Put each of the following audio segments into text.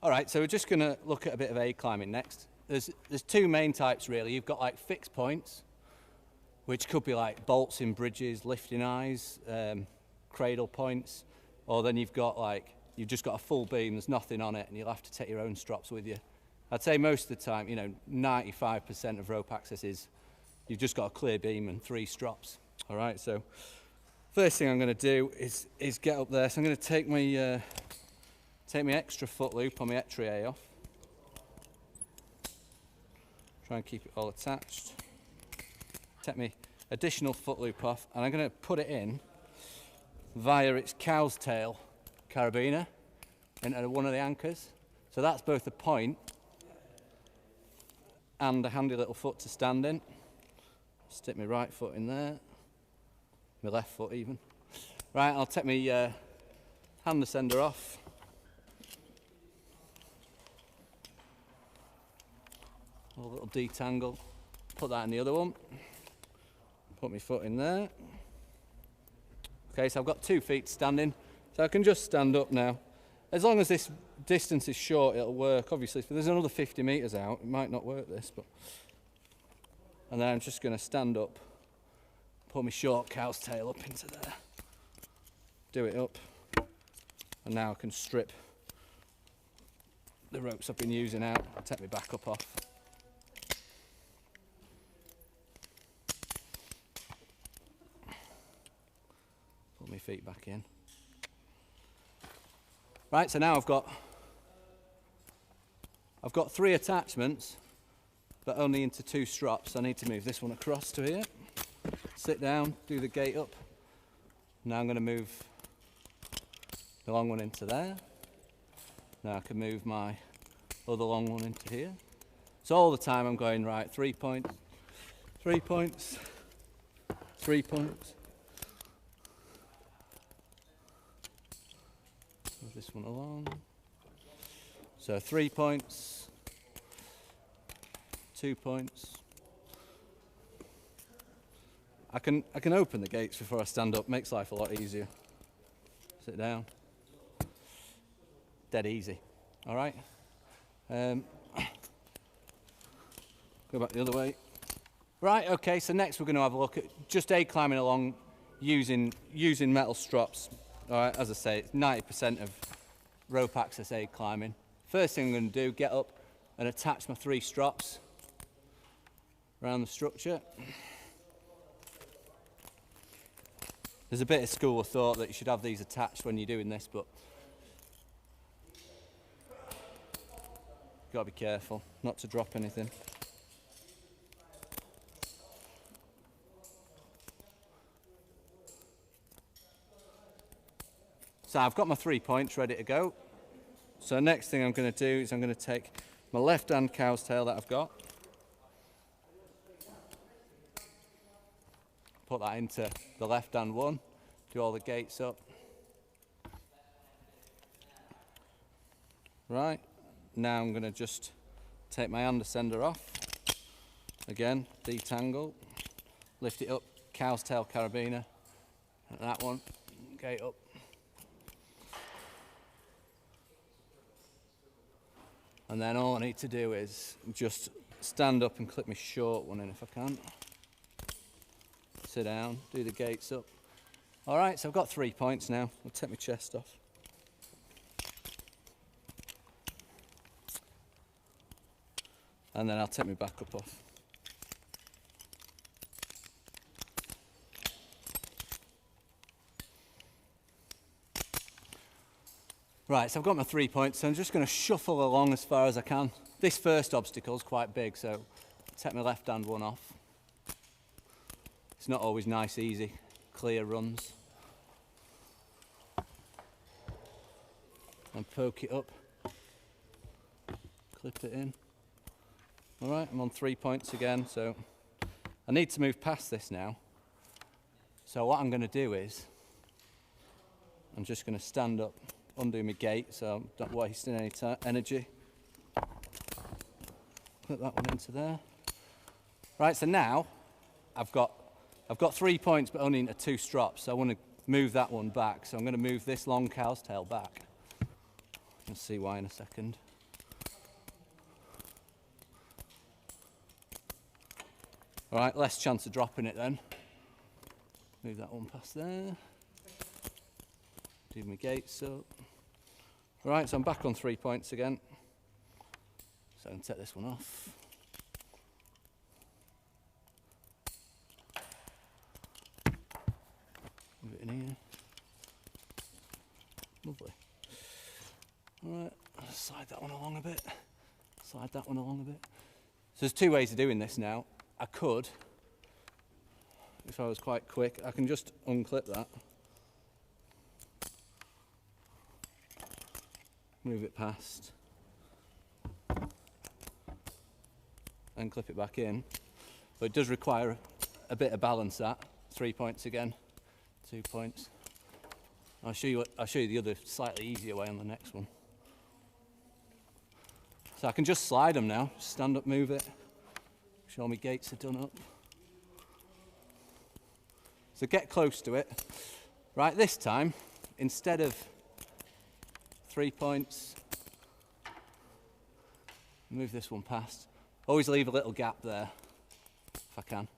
All right, so we're just going to look at a bit of A-climbing next. There's two main types really. You've got like fixed points, which could be like bolts in bridges, lifting eyes, cradle points, or then you've just got a full beam, there's nothing on it, and you'll have to take your own strops with you. I'd say most of the time, 95% of rope access is you've just got a clear beam and 3 strops. All right, so first thing I'm going to do is get up there. So I'm going to take my extra foot loop on my etria off. Try and keep it all attached. Take my additional foot loop off, and I'm going to put it in via its cow's tail carabiner into one of the anchors. So that's both a point and a handy little foot to stand in. Stick my right foot in there, my left foot even. Right, I'll take my hand ascender off. A little detangle, put that in the other one, put my foot in there. Okay, so I've got 2 feet standing, so I can just stand up now. As long as this distance is short, it'll work. Obviously, if there's another 50 metres out, it might not work this, but... And then I'm just going to stand up, put my short cow's tail up into there, do it up, and now I can strip the ropes I've been using out, take my back up off. Put my feet back in. Right, so now I've got 3 attachments, but only into 2 strops. I need to move this one across to here, sit down, do the gate up. Now I'm going to move the long one into there. Now I can move my other long one into here. So all the time I'm going, right, 3 points, 3 points, 3 points. Move this one along. So 3 points, 2 points. I can open the gates before I stand up, makes life a lot easier. Sit down. Dead easy. All right. Go back the other way. Right, okay, so next we're going to have a look at just A-climbing along using metal strops. All right, as I say, it's 90% of rope access A-climbing. First thing I'm going to do, get up and attach my 3 strops around the structure. There's a bit of school of thought that you should have these attached when you're doing this, but you've got to be careful not to drop anything. So I've got my 3 points ready to go. So next thing I'm going to do is I'm going to take my left hand cow's tail that I've got, put that into the left hand one, do all the gates up. Right, now I'm going to just take my hand ascender off, again, detangle, lift it up, cow's tail carabiner, and that one, gate up. And then all I need to do is just stand up and clip my short one in if I can. Sit down, do the gates up. All right, so I've got 3 points now. I'll take my chest off. And then I'll take my back up off. Right, so I've got my 3 points, so I'm just going to shuffle along as far as I can. This first obstacle is quite big, so take my left hand one off. It's not always nice, easy, clear runs. And poke it up, clip it in. All right, I'm on 3 points again, so I need to move past this now. So what I'm going to do is, I'm just going to stand up, undo my gate so I'm not wasting any energy. Put that one into there. Right, so now I've got 3 points but only into 2 strops, so I want to move that one back. So I'm going to move this long cow's tail back. You'll see why in a second. All right, less chance of dropping it then. Move that one past there. Do my gates up. All right, so I'm back on 3 points again. So I can take this one off. Move it in here. Lovely. All right, slide that one along a bit. Slide that one along a bit. So there's two ways of doing this now. I could, if I was quite quick, I can just unclip that. Move it past. And clip it back in. But it does require a bit of balance, that. 3 points again. 2 points. I'll show you the other slightly easier way on the next one. So I can just slide them now. Stand up, move it. Sure my gates are done up. So get close to it. Right, this time, instead of 3 points, move this one past. Always leave a little gap there, if I can.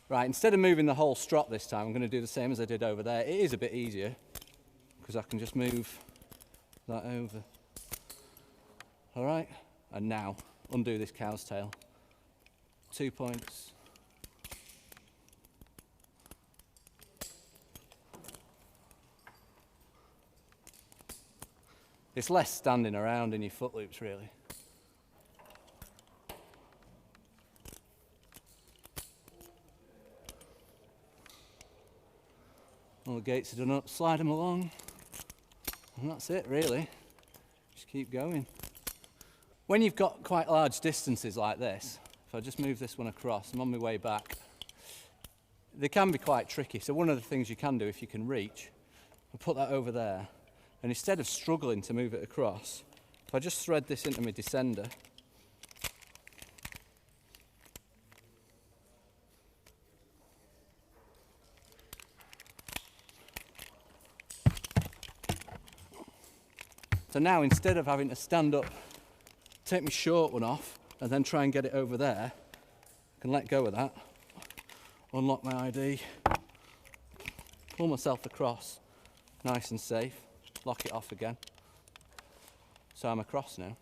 Right, instead of moving the whole strop this time, I'm going to do the same as I did over there. It is a bit easier, because I can just move that over. All right, and now undo this cow's tail. 2 points. It's less standing around in your foot loops, really. All the gates are done up, slide them along, and that's it, really. Just keep going. When you've got quite large distances like this, if I just move this one across, I'm on my way back, they can be quite tricky. So one of the things you can do, if you can reach, I'll put that over there, and instead of struggling to move it across, if I just thread this into my descender, so now instead of having to stand up, take my short one off, and then try and get it over there, I can let go of that, unlock my ID, pull myself across, nice and safe, lock it off again. So I'm across now.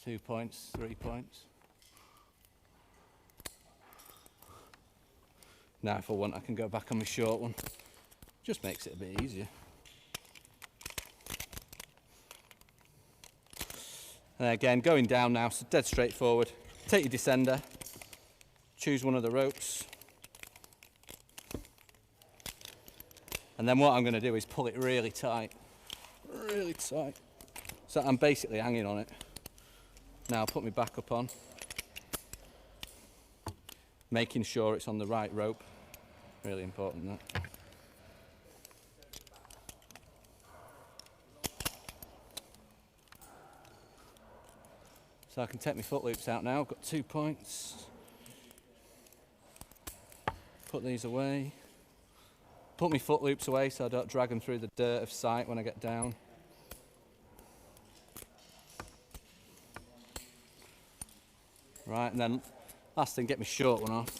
2 points, 3 points. Now if I want, I can go back on my short one. Just makes it a bit easier. And again, going down now, so dead straightforward. Take your descender, choose one of the ropes, and then what I'm going to do is pull it really tight, so I'm basically hanging on it. Now I'll put my back up on, making sure it's on the right rope, really important that. So I can take my foot loops out now. I've got 2 points. Put these away. Put my foot loops away so I don't drag them through the dirt of sight when I get down. Right, and then last thing, get my short one off.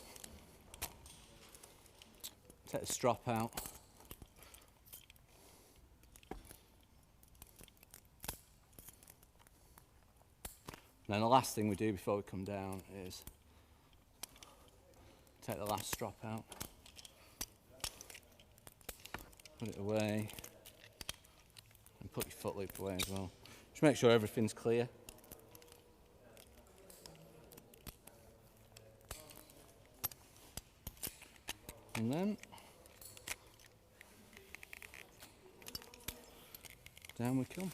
Take the strop out. And then the last thing we do before we come down is take the last strop out, put it away, and put your foot loop away as well. Just make sure everything's clear. And then down we come.